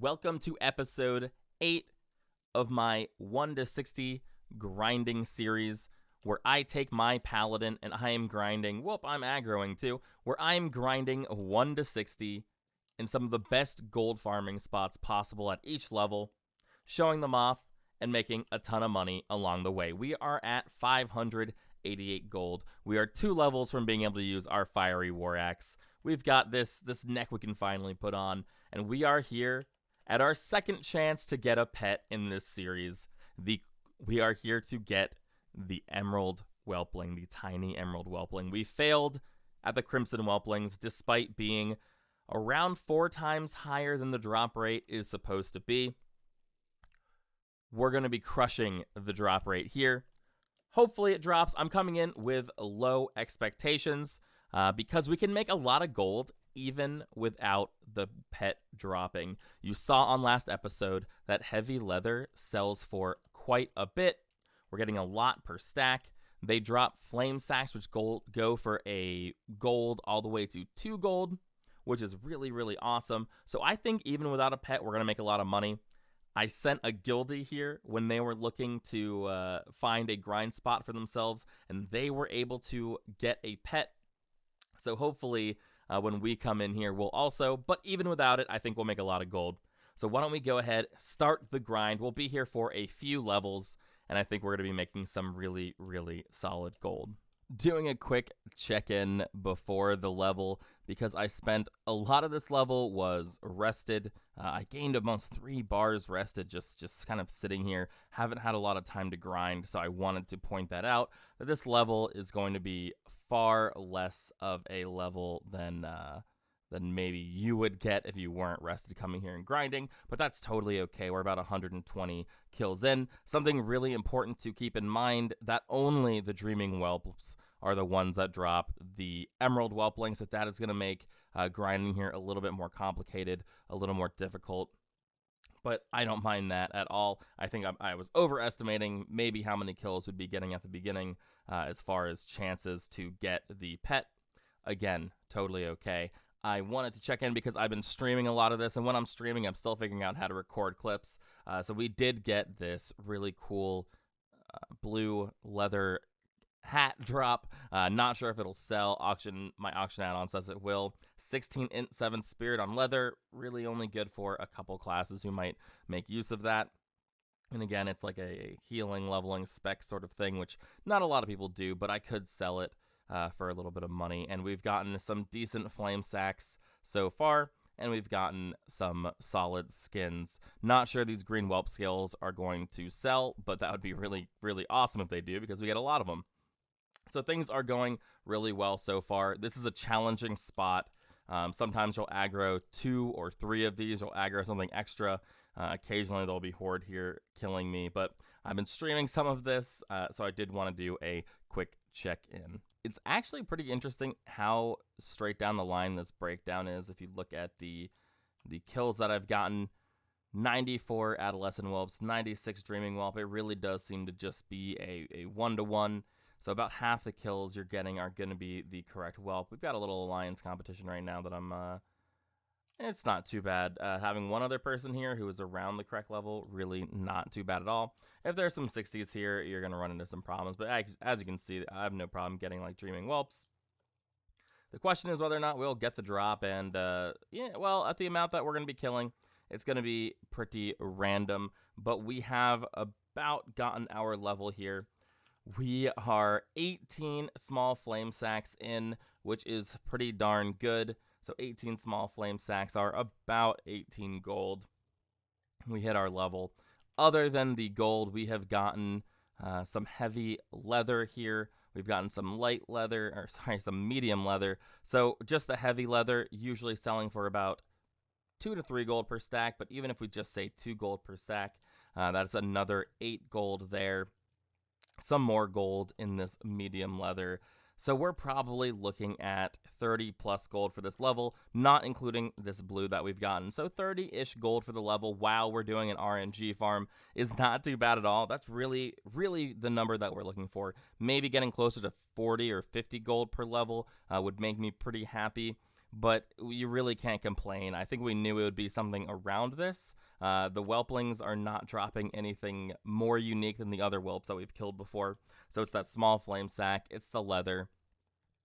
Welcome to episode 8 of my 1 to 60 grinding series, where I take my paladin and I am grinding, I'm aggroing too, where I am grinding 1 to 60 in some of the best gold farming spots possible at each level, showing them off and making a ton of money along the way. We are at 588 gold. We are 2 levels from being able to use our fiery war axe. We've got this neck we can finally put on, and we are here at our second chance to get a pet in this series. We are here to get the emerald whelpling, the tiny emerald whelpling. We failed at the crimson whelplings despite being around 4 times higher than the drop rate is supposed to be. We're going to be crushing the drop rate here. Hopefully it drops. I'm coming in with low expectations because we can make a lot of gold even without the pet dropping. You saw on last episode that heavy leather sells for quite a bit. We're getting a lot per stack. They drop flame sacks, which go for a gold all the way to 2 gold, which is really, really awesome. So I think even without a pet, we're going to make a lot of money. I sent a guildie here when they were looking to find a grind spot for themselves, and they were able to get a pet. So hopefully when we come in here, we'll also, but even without it, I think we'll make a lot of gold. So why don't we go ahead, start the grind. We'll be here for a few levels, and I think we're going to be making some really, really solid gold. Doing a quick check-in before the level, because I spent a lot of this level was rested. I gained almost 3 bars rested, just kind of sitting here. Haven't had a lot of time to grind, so I wanted to point that out, that this level is going to be far less of a level than maybe you would get if you weren't rested coming here and grinding, but that's totally okay. We're about 120 kills in. Something really important to keep in mind, that only the Dreaming Whelps are the ones that drop the Emerald Whelpling, so that is going to make grinding here a little bit more complicated, a little more difficult. But I don't mind that at all. I think I was overestimating maybe how many kills we'd be getting at the beginning as far as chances to get the pet. Again, totally okay. I wanted to check in because I've been streaming a lot of this, and when I'm streaming, I'm still figuring out how to record clips. So we did get this really cool blue leather hat drop. Not sure if it'll sell. My auction add-on says it will. 16 int 7 spirit on leather, really only good for a couple classes who might make use of that. And again, it's like a healing, leveling spec sort of thing, which not a lot of people do, but I could sell it for a little bit of money. And we've gotten some decent flame sacks so far, and we've gotten some solid skins. Not sure these green whelp scales are going to sell, but that would be really, really awesome if they do, because we get a lot of them. So things are going really well so far. This is a challenging spot. Sometimes you'll aggro 2 or 3 of these. You'll aggro something extra. Occasionally there'll be horde here killing me, but I've been streaming some of this, so I did want to do a quick check-in. It's actually pretty interesting how straight down the line this breakdown is. If you look at the kills that I've gotten, 94 adolescent whelps, 96 dreaming whelp, it really does seem to just be a 1-to-1. So about half the kills you're getting are going to be the correct whelp. We've got a little alliance competition right now that I'm, it's not too bad. Having one other person here who is around the correct level, really not too bad at all. If there's some 60s here, you're going to run into some problems. But as you can see, I have no problem getting like dreaming whelps. The question is whether or not we'll get the drop. And yeah, well, at the amount that we're going to be killing, it's going to be pretty random. But we have about gotten our level here. We are 18 small flame sacks in, which is pretty darn good. So 18 small flame sacks are about 18 gold. We hit our level. Other than the gold, we have gotten some heavy leather here. We've gotten some light leather, or sorry, some medium leather. So just the heavy leather, usually selling for about 2 to 3 gold per stack. But even if we just say 2 gold per stack, that's another 8 gold there. Some more gold in this medium leather. So we're probably looking at 30 plus gold for this level, not including this blue that we've gotten. So 30-ish gold for the level while we're doing an RNG farm is not too bad at all. That's really, really the number that we're looking for. Maybe getting closer to 40 or 50 gold per level would make me pretty happy. but you really can't complain. I think we knew it would be something around this. The Whelplings are not dropping anything more unique than the other whelps that we've killed before. So it's that small flame sack, it's the leather.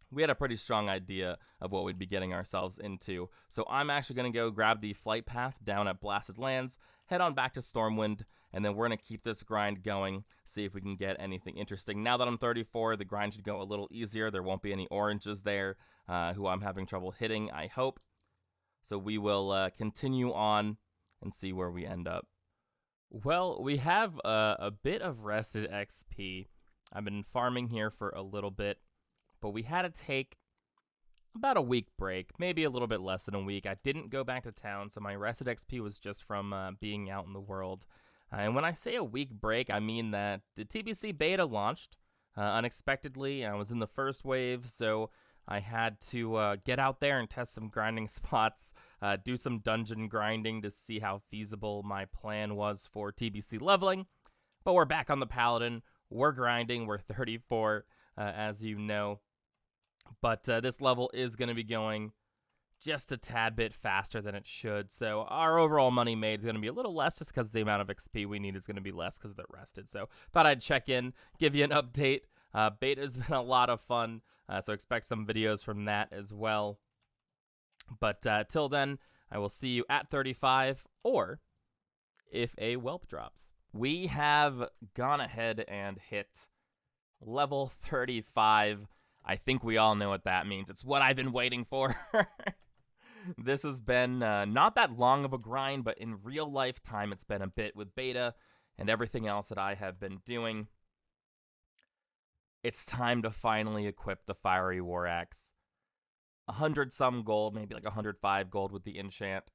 We had a pretty strong idea of what we'd be getting ourselves into. So I'm actually going to go grab the flight path down at Blasted Lands, head on back to Stormwind, and then we're going to keep this grind going, see if we can get anything interesting. Now that I'm 34, the grind should go a little easier. There won't be any oranges there who I'm having trouble hitting, I hope. So we will continue on and see where we end up. Well, we have a bit of rested XP. I've been farming here for a little bit, but we had to take about a week break, maybe a little bit less than a week. I didn't go back to town, so my rested XP was just from being out in the world. And when I say a week break, I mean that the TBC beta launched unexpectedly. I was in the first wave, so I had to get out there and test some grinding spots, do some dungeon grinding to see how feasible my plan was for TBC leveling. But we're back on the Paladin. We're grinding. We're 34, as you know. But this level is going to be going just a tad bit faster than it should. So our overall money made is going to be a little less just because the amount of XP we need is going to be less because they're rested. So thought I'd check in, give you an update. Beta's been a lot of fun, so expect some videos from that as well. But till then, I will see you at 35 or if a whelp drops. We have gone ahead and hit level 35. I think we all know what that means. It's what I've been waiting for. This has been not that long of a grind, but in real life time, it's been a bit with beta and everything else that I have been doing. It's time to finally equip the Fiery War Axe. 100 some gold, maybe like 105 gold with the enchant.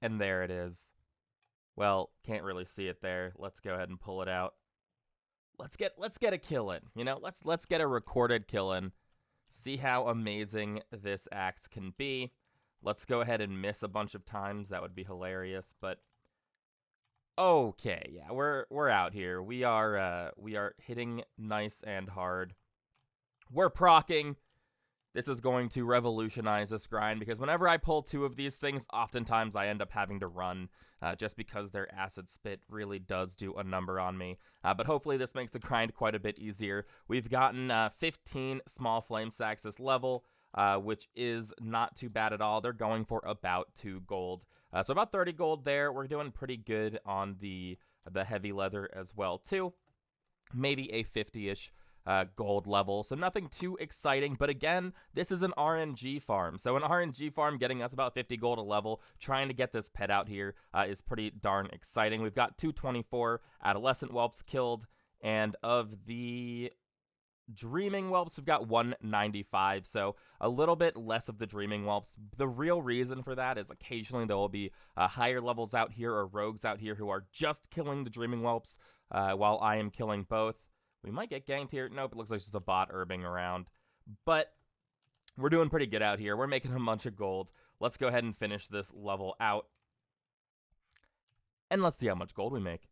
And there it is. Well, can't really see it there. Let's go ahead and pull it out. Let's get a kill in. You know, let's get a recorded kill in. See how amazing this axe can be. Let's go ahead and miss a bunch of times. That would be hilarious, but okay, yeah, we're out here. We are hitting nice and hard. We're proccing. This is going to revolutionize this grind because whenever I pull two of these things, oftentimes I end up having to run just because their acid spit really does do a number on me. But hopefully this makes the grind quite a bit easier. We've gotten 15 small flame sacks this level, which is not too bad at all. They're going for about 2 gold. So about 30 gold there. We're doing pretty good on the heavy leather as well too. Maybe a 50-ish gold level, so nothing too exciting, but again, this is an RNG farm, so an RNG farm getting us about 50 gold a level, trying to get this pet out here is pretty darn exciting. We've got 224 adolescent whelps killed, and of the dreaming whelps, we've got 195, so a little bit less of the dreaming whelps. The real reason for that is occasionally there will be higher levels out here or rogues out here who are just killing the dreaming whelps while I am killing both. We might get ganked here. Nope, it looks like it's just a bot herbing around. But we're doing pretty good out here. We're making a bunch of gold. Let's go ahead and finish this level out. And let's see how much gold we make.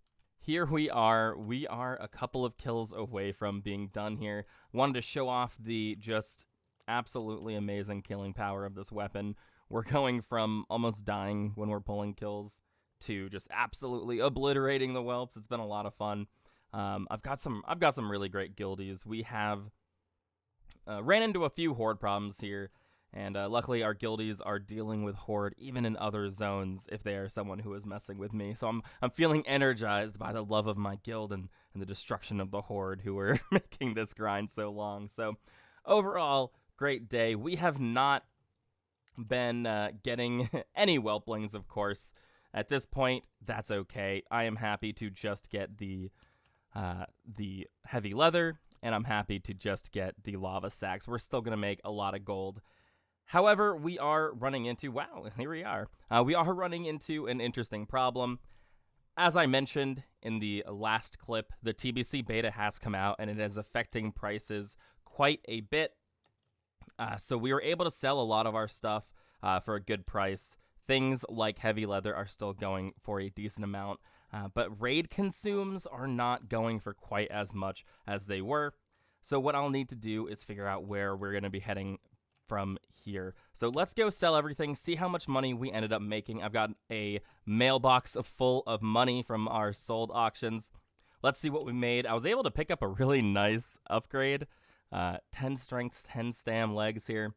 Here we are. We are a couple of kills away from being done here. Wanted to show off the just absolutely amazing killing power of this weapon. We're going from almost dying when we're pulling kills to just absolutely obliterating the whelps. It's been a lot of fun. I've got some really great guildies. We have ran into a few horde problems here, and luckily our guildies are dealing with horde even in other zones if they are someone who is messing with me. So I'm feeling energized by the love of my guild and the destruction of the horde who are making this grind so long. So overall, great day. We have not been getting any whelplings, of course. At this point, that's okay. I am happy to just get the heavy leather, and I'm happy to just get the lava sacks. We're still going to make a lot of gold. However, we are running into, wow, here we are. We are running into an interesting problem. As I mentioned in the last clip, the TBC beta has come out, and it is affecting prices quite a bit. So we were able to sell a lot of our stuff for a good price. Things like heavy leather are still going for a decent amount. But raid consumes are not going for quite as much as they were. So what I'll need to do is figure out where we're going to be heading from here. So let's go sell everything, see how much money we ended up making. I've got a mailbox full of money from our sold auctions. Let's see what we made. I was able to pick up a really nice upgrade. 10 strengths, 10 stam legs here,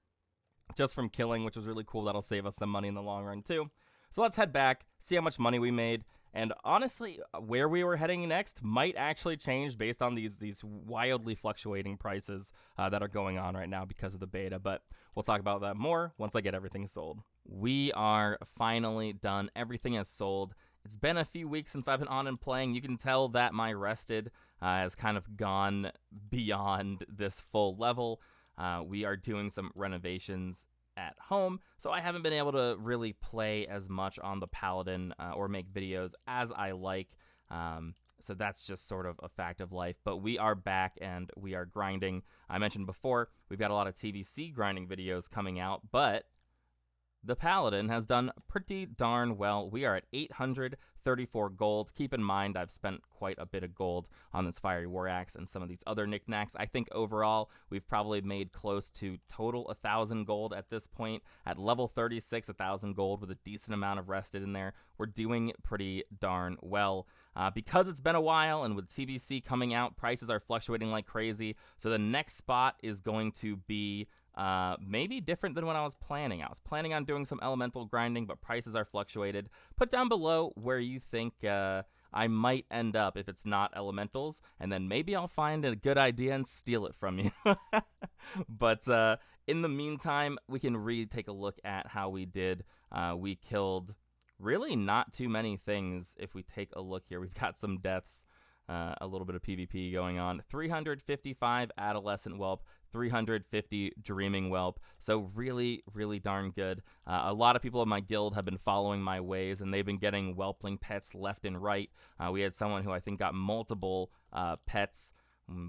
just from killing, which was really cool. That'll save us some money in the long run too. So let's head back, see how much money we made. And honestly, where we were heading next might actually change based on these wildly fluctuating prices that are going on right now because of the beta. But we'll talk about that more once I get everything sold. We are finally done. Everything is sold. It's been a few weeks since I've been on and playing. You can tell that my rested has kind of gone beyond this full level. We are doing some renovations at home, so I haven't been able to really play as much on the Paladin or make videos as I like. So that's just sort of a fact of life. But we are back and we are grinding. I mentioned before, we've got a lot of TBC grinding videos coming out, but the Paladin has done pretty darn well. We are at 834 gold. Keep in mind, I've spent quite a bit of gold on this Fiery War Axe and some of these other knickknacks. I think overall, we've probably made close to total 1,000 gold at this point. At level 36, 1,000 gold with a decent amount of rested in there. We're doing pretty darn well. Because it's been a while and with TBC coming out, prices are fluctuating like crazy. So the next spot is going to be maybe different than what I was planning. I was planning on doing some elemental grinding, but prices are fluctuated. Put down below where you think I might end up if it's not elementals, and then maybe I'll find a good idea and steal it from you. But in the meantime, we can really take a look at how we did. We killed really not too many things. If we take a look here, we've got some deaths, a little bit of PvP going on. 355 Adolescent Whelp, 350 Dreaming Whelp. So really, really darn good. A lot of people in my guild have been following my ways, and they've been getting Whelpling pets left and right. We had someone who I think got multiple pets.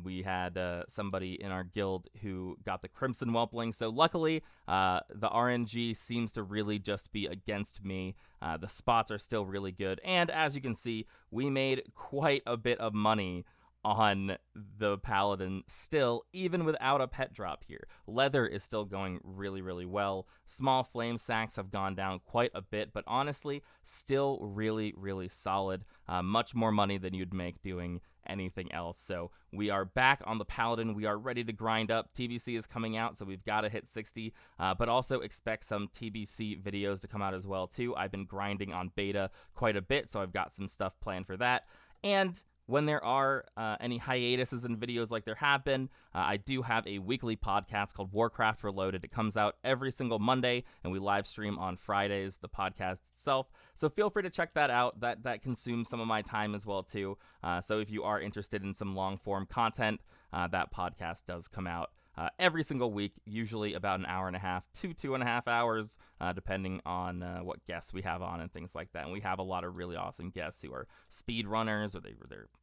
We had somebody in our guild who got the Crimson Whelpling. So luckily, the RNG seems to really just be against me. The spots are still really good. And as you can see, we made quite a bit of money on the Paladin still, even without a pet drop here. Leather is still going really, really well. Small flame sacks have gone down quite a bit, but honestly, still really, really solid. Much more money than you'd make doing anything else. So we are back on the Paladin. We are ready to grind up. TBC is coming out, so we've got to hit 60, but also expect some TBC videos to come out as well, too. I've been grinding on beta quite a bit, so I've got some stuff planned for that. And when there are any hiatuses in videos like there have been, I do have a weekly podcast called Warcraft Reloaded. It comes out every single Monday, and we live stream on Fridays, the podcast itself. So feel free to check that out. That consumes some of my time as well, too. So if you are interested in some long-form content, that podcast does come out every single week, usually about an hour and a half to 2.5 hours, depending on what guests we have on and things like that. And we have a lot of really awesome guests who are speed runners, or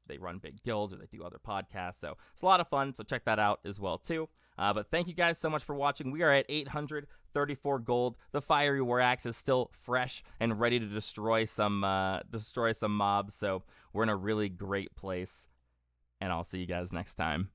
they run big guilds, or they do other podcasts. So it's a lot of fun. So check that out as well too. But thank you guys so much for watching. We are at 834 gold. The Fiery War Axe is still fresh and ready to destroy some mobs. So we're in a really great place. And I'll see you guys next time.